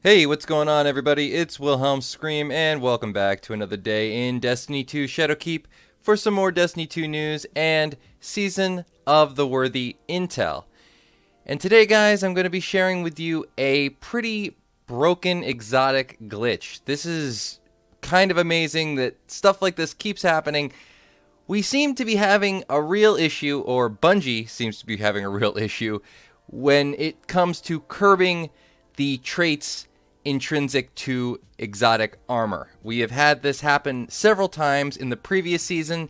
Hey, what's going on, everybody? It's Wilhelm Scream, and welcome back to another day in Destiny 2 Shadowkeep for some more Destiny 2 news and Season of the Worthy intel. And today, guys, I'm going to be sharing with you a pretty broken exotic glitch. This is kind of amazing that stuff like this keeps happening. We seem to be having a real issue, or Bungie seems to be having a real issue, when it comes to curbing the traits intrinsic to exotic armor. We have had this happen several times in the previous season,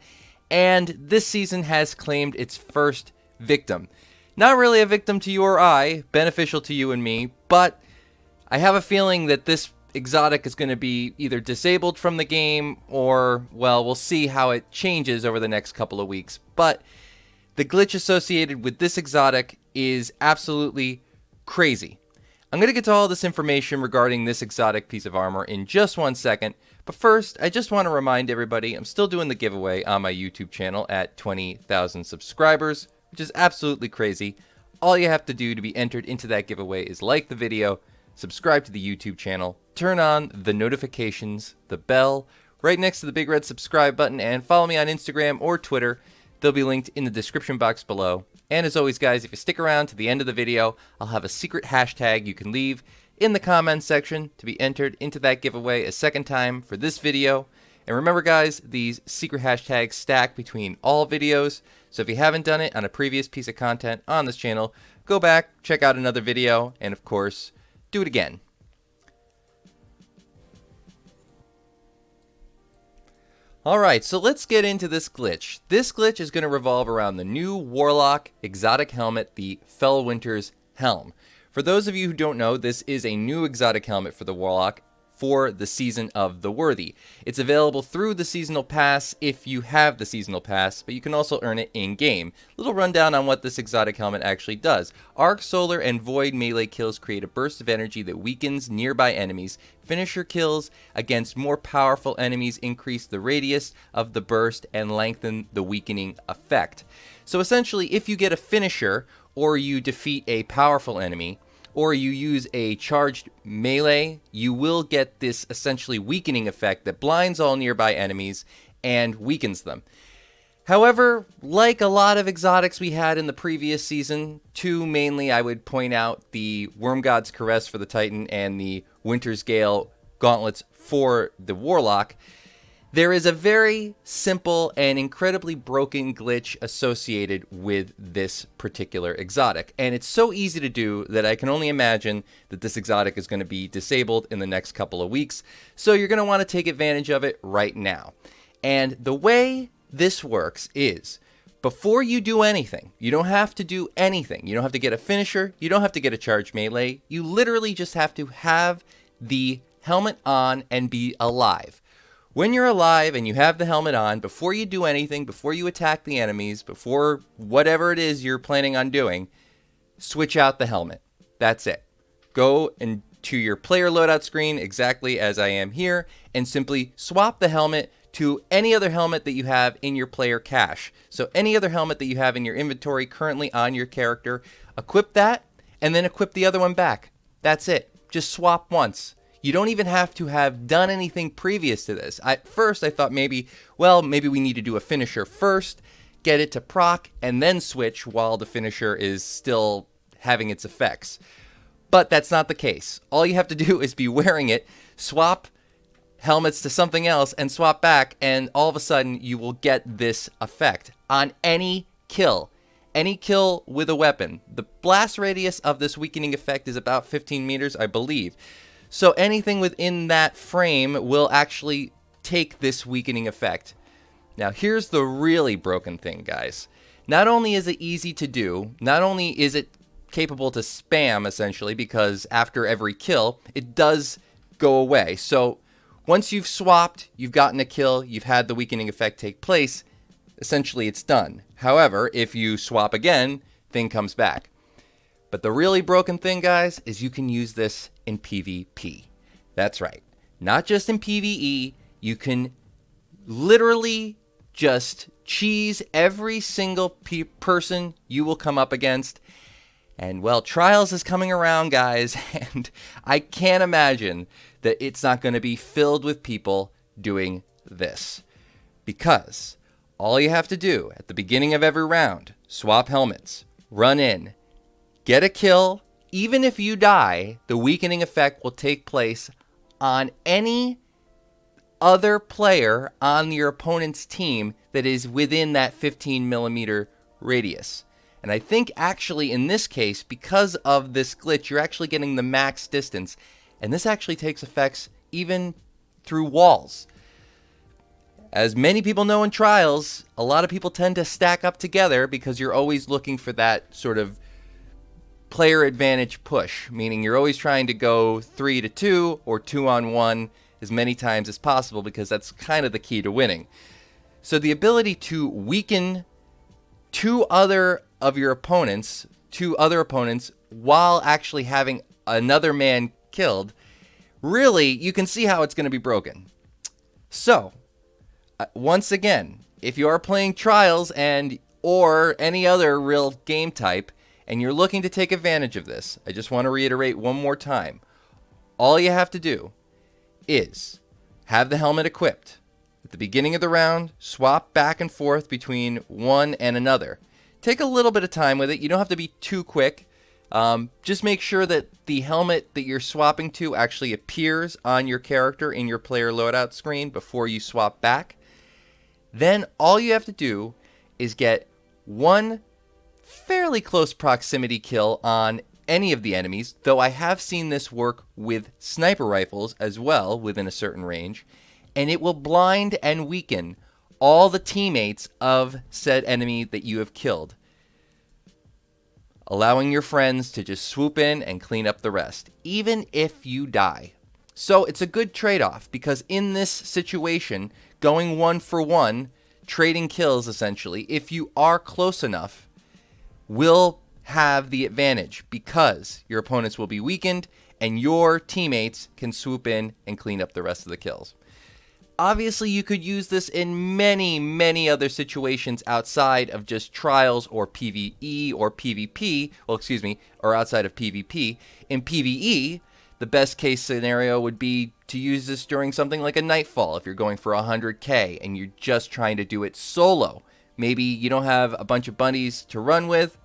and this season has claimed its first victim. Not really a victim to you or I, beneficial to you and me, but I have a feeling that this exotic is going to be either disabled from the game or, well, we'll see how it changes over the next couple of weeks. But the glitch associated with this exotic is absolutely crazy. I'm going to get to all this information regarding this exotic piece of armor in just 1 second, but first, I just want to remind everybody I'm still doing the giveaway on my YouTube channel at 20,000 subscribers, which is absolutely crazy. All you have to do to be entered into that giveaway is like the video, subscribe to the YouTube channel, turn on the notifications, the bell, right next to the big red subscribe button, and follow me on Instagram or Twitter. They'll be linked in the description box below. And as always, guys, if you stick around to the end of the video, I'll have a secret hashtag you can leave in the comments section to be entered into that giveaway a second time for this video. And remember, guys, these secret hashtags stack between all videos. So if you haven't done it on a previous piece of content on this channel, go back, check out another video, and of course, do it again. Alright, so let's get into this glitch. This glitch is going to revolve around the new Warlock exotic helmet, the FELWINTER'S HELM. For those of you who don't know, this is a new exotic helmet for the Warlock for the Season of the Worthy. It's available through the Seasonal Pass if you have the Seasonal Pass, but you can also earn it in-game. Little rundown on what this exotic helmet actually does. Arc, Solar, and Void melee kills create a burst of energy that weakens nearby enemies. Finisher kills against more powerful enemies increase the radius of the burst and lengthen the weakening effect. So essentially, if you get a finisher, or you defeat a powerful enemy, or you use a charged melee, you will get this essentially weakening effect that blinds all nearby enemies and weakens them. However, like a lot of exotics we had in the previous season, two mainly I would point out, the Wormgod's Caress for the Titan and the Winter's Gale gauntlets for the Warlock, there is a very simple and incredibly broken glitch associated with this particular exotic. And it's so easy to do that I can only imagine that this exotic is going to be disabled in the next couple of weeks. So you're going to want to take advantage of it right now. And the way this works is, before you do anything, you don't have to do anything. You don't have to get a finisher. You don't have to get a charged melee. You literally just have to have the helmet on and be alive. When you're alive and you have the helmet on, before you do anything, before you attack the enemies, before whatever it is you're planning on doing, switch out the helmet. That's it. Go into your player loadout screen exactly as I am here and simply swap the helmet to any other helmet that you have in your player cache. So any other helmet that you have in your inventory currently on your character, equip that and then equip the other one back. That's it. Just swap once. You don't even have to have done anything previous to this. At first, I thought maybe we need to do a finisher first, get it to proc, and then switch while the finisher is still having its effects. But that's not the case. All you have to do is be wearing it, swap helmets to something else, and swap back, and all of a sudden, you will get this effect on any kill. Any kill with a weapon. The blast radius of this weakening effect is about 15 meters, I believe. So anything within that frame will actually take this weakening effect. Now here's the really broken thing, guys. Not only is it easy to do, not only is it capable to spam essentially, because after every kill, it does go away. So once you've swapped, you've gotten a kill, you've had the weakening effect take place, essentially it's done. However, if you swap again, thing comes back. But the really broken thing, guys, is you can use this in PvP. That's right. Not just in PvE. You can literally just cheese every single person you will come up against And well, Trials is coming around, guys, and I can't imagine that it's not going to be filled with people doing this. Because all you have to do at the beginning of every round, swap helmets, run in, get a kill. Even if you die, the weakening effect will take place on any other player on your opponent's team that is within that 15 millimeter radius. And I think actually in this case, because of this glitch, you're actually getting the max distance. And this actually takes effects even through walls. As many people know in Trials, a lot of people tend to stack up together because you're always looking for that sort of player advantage push, meaning you're always trying to go 3-2 or 2-on-1 as many times as possible because that's kind of the key to winning. So the ability to weaken two other opponents while actually having another man killed, really, you can see how it's going to be broken. So, once again, if you are playing Trials or any other real game type, and you're looking to take advantage of this, I just want to reiterate one more time. All you have to do is have the helmet equipped. At the beginning of the round, swap back and forth between one and another. Take a little bit of time with it. You don't have to be too quick. Just make sure that the helmet that you're swapping to actually appears on your character in your player loadout screen before you swap back. Then all you have to do is get one fairly close proximity kill on any of the enemies, though I have seen this work with sniper rifles as well within a certain range, and it will blind and weaken all the teammates of said enemy that you have killed, allowing your friends to just swoop in and clean up the rest, even if you die. So it's a good trade-off, because in this situation, going 1-for-1, trading kills essentially, if you are close enough, will have the advantage because your opponents will be weakened and your teammates can swoop in and clean up the rest of the kills. Obviously, you could use this in many, many other situations outside of just Trials or PvE or PvP, or outside of PvP. In PvE, the best case scenario would be to use this during something like a Nightfall if you're going for 100k and you're just trying to do it solo. Maybe you don't have a bunch of buddies to run with.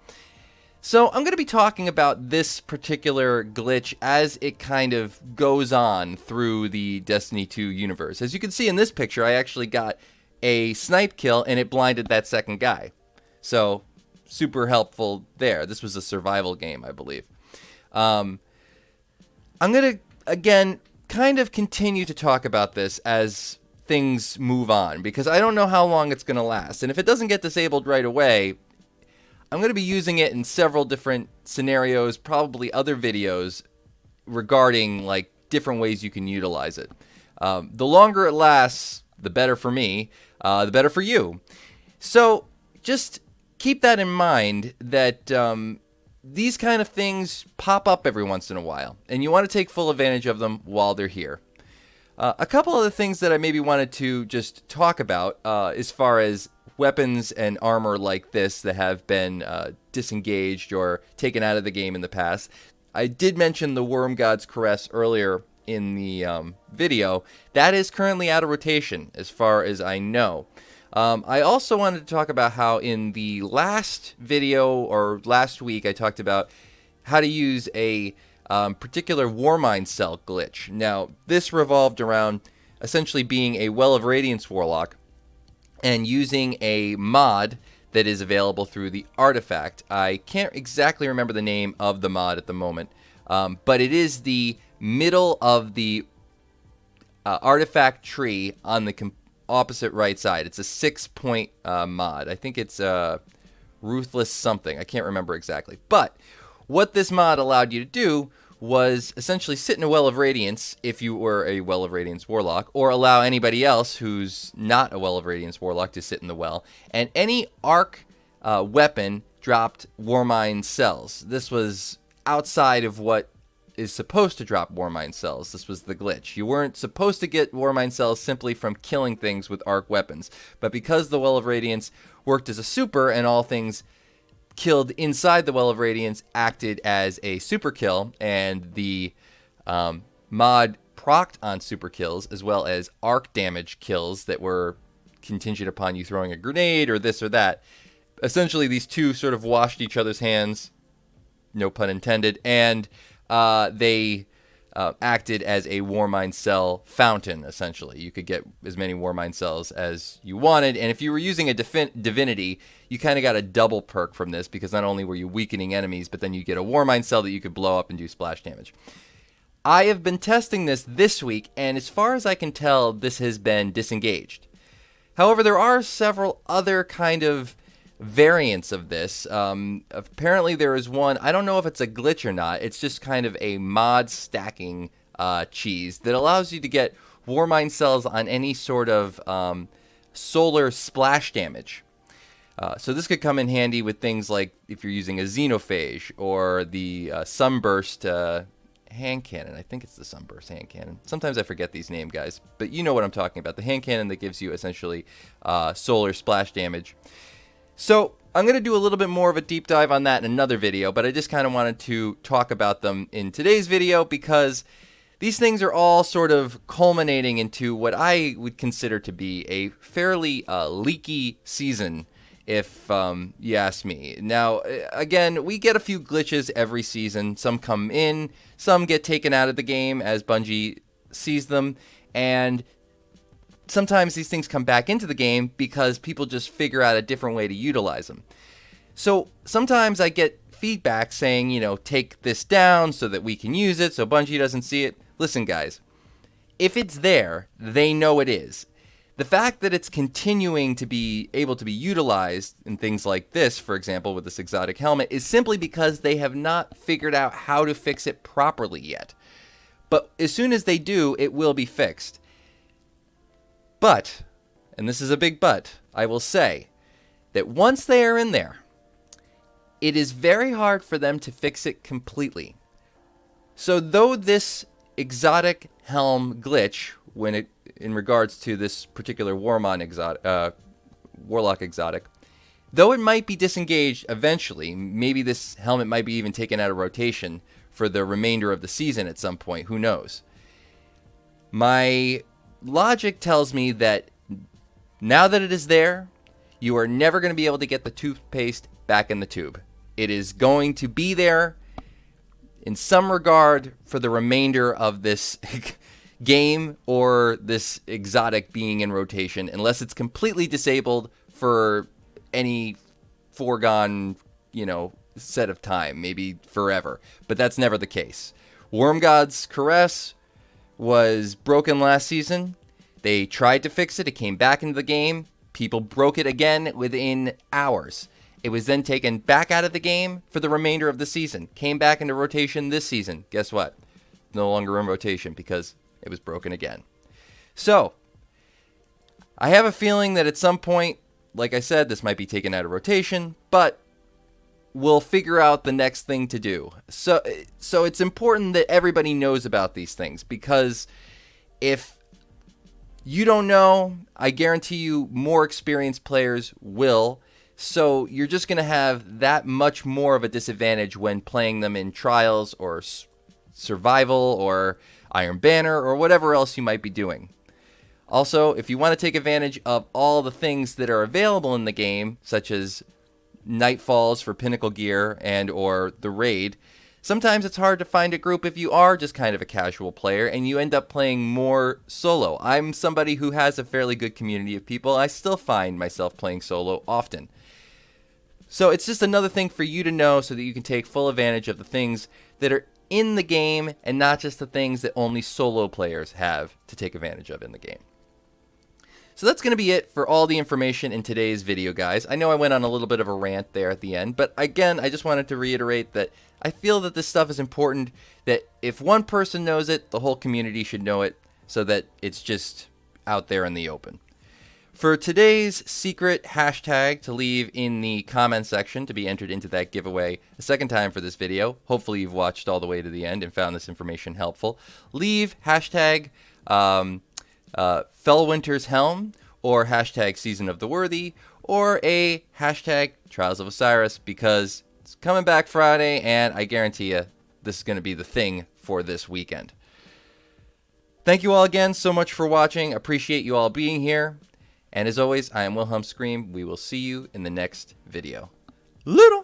So I'm going to be talking about this particular glitch as it kind of goes on through the Destiny 2 universe. As you can see in this picture, I actually got a snipe kill and it blinded that second guy. So super helpful there. This was a survival game, I believe. I'm going to, again, kind of continue to talk about this as things move on, because I don't know how long it's going to last. And if it doesn't get disabled right away, I'm going to be using it in several different scenarios, probably other videos regarding like different ways you can utilize it. The longer it lasts, the better for me, the better for you. So just keep that in mind, that these kind of things pop up every once in a while, and you want to take full advantage of them while they're here. A couple other things that I maybe wanted to just talk about as far as weapons and armor like this that have been disengaged or taken out of the game in the past. I did mention the Worm God's Caress earlier in the video. That is currently out of rotation as far as I know. I also wanted to talk about how in the last video or last week I talked about how to use a particular Warmind cell glitch. Now, this revolved around essentially being a Well of Radiance Warlock and using a mod that is available through the artifact. I can't exactly remember the name of the mod at the moment, but it is the middle of the artifact tree on the opposite right side. It's a 6-point mod. I think it's Ruthless something. I can't remember exactly. But what this mod allowed you to do was essentially sit in a Well of Radiance if you were a Well of Radiance Warlock, or allow anybody else who's not a Well of Radiance Warlock to sit in the well, and any arc weapon dropped Warmind cells. This was outside of what is supposed to drop Warmind cells. This was the glitch. You weren't supposed to get Warmind cells simply from killing things with arc weapons, but because the Well of Radiance worked as a super and all things killed inside the Well of Radiance acted as a super kill, and the mod procced on super kills as well as arc damage kills that were contingent upon you throwing a grenade or this or that. Essentially, these two sort of washed each other's hands, no pun intended, and they acted as a Warmind cell fountain, essentially. You could get as many Warmind cells as you wanted, and if you were using a divinity, you kind of got a double perk from this, because not only were you weakening enemies, but then you get a Warmind cell that you could blow up and do splash damage. I have been testing this week, and as far as I can tell, this has been disengaged. However, there are several other kind of variants of this. Apparently there is one, I don't know if it's a glitch or not, it's just kind of a mod stacking cheese that allows you to get Warmind cells on any sort of solar splash damage. So this could come in handy with things like if you're using a Xenophage or the Sunburst hand cannon. I think it's the Sunburst hand cannon. Sometimes I forget these names, guys, but you know what I'm talking about. The hand cannon that gives you essentially solar splash damage. So I'm going to do a little bit more of a deep dive on that in another video, but I just kind of wanted to talk about them in today's video because these things are all sort of culminating into what I would consider to be a fairly leaky season, if you ask me. Now, again, we get a few glitches every season. Some come in, some get taken out of the game as Bungie sees them, and sometimes these things come back into the game because people just figure out a different way to utilize them. So sometimes I get feedback saying, you know, take this down so that we can use it, so Bungie doesn't see it. Listen, guys, if it's there, they know it is. The fact that it's continuing to be able to be utilized in things like this, for example, with this exotic helmet, is simply because they have not figured out how to fix it properly yet. But as soon as they do, it will be fixed. But, and this is a big but, I will say that once they are in there, it is very hard for them to fix it completely. So though this exotic helm glitch, when it in regards to this particular Warlock exotic, though it might be disengaged eventually, maybe this helmet might be even taken out of rotation for the remainder of the season at some point, who knows. My logic tells me that now that it is there, you are never going to be able to get the toothpaste back in the tube. It is going to be there in some regard for the remainder of this game or this exotic being in rotation, unless it's completely disabled for any foregone, set of time, maybe forever. But that's never the case. Wormgod's Caress was broken last season. They tried to fix it. It came back into the game. People broke it again within hours. It was then taken back out of the game for the remainder of the season. Came back into rotation this season. Guess what? No longer in rotation because it was broken again. So, I have a feeling that at some point, like I said, this might be taken out of rotation, but we'll figure out the next thing to do. So it's important that everybody knows about these things, because if you don't know, I guarantee you more experienced players will. So you're just going to have that much more of a disadvantage when playing them in Trials or Survival or Iron Banner or whatever else you might be doing. Also, if you want to take advantage of all the things that are available in the game, such as Nightfalls for Pinnacle Gear and or the Raid, sometimes it's hard to find a group if you are just kind of a casual player and you end up playing more solo. I'm somebody who has a fairly good community of people. I still find myself playing solo often. So it's just another thing for you to know so that you can take full advantage of the things that are in the game and not just the things that only solo players have to take advantage of in the game. So that's going to be it for all the information in today's video, guys. I know I went on a little bit of a rant there at the end, but again, I just wanted to reiterate that I feel that this stuff is important, that if one person knows it, the whole community should know it, so that it's just out there in the open. For today's secret hashtag to leave in the comment section to be entered into that giveaway a second time for this video, hopefully you've watched all the way to the end and found this information helpful, leave hashtag FELWINTER'S HELM or hashtag Season of the Worthy, or a hashtag Trials of Osiris, because it's coming back Friday, and I guarantee you this is going to be the thing for this weekend. Thank you all again so much for watching. Appreciate you all being here. And as always, I am Wilhelm Scream. We will see you in the next video. Little.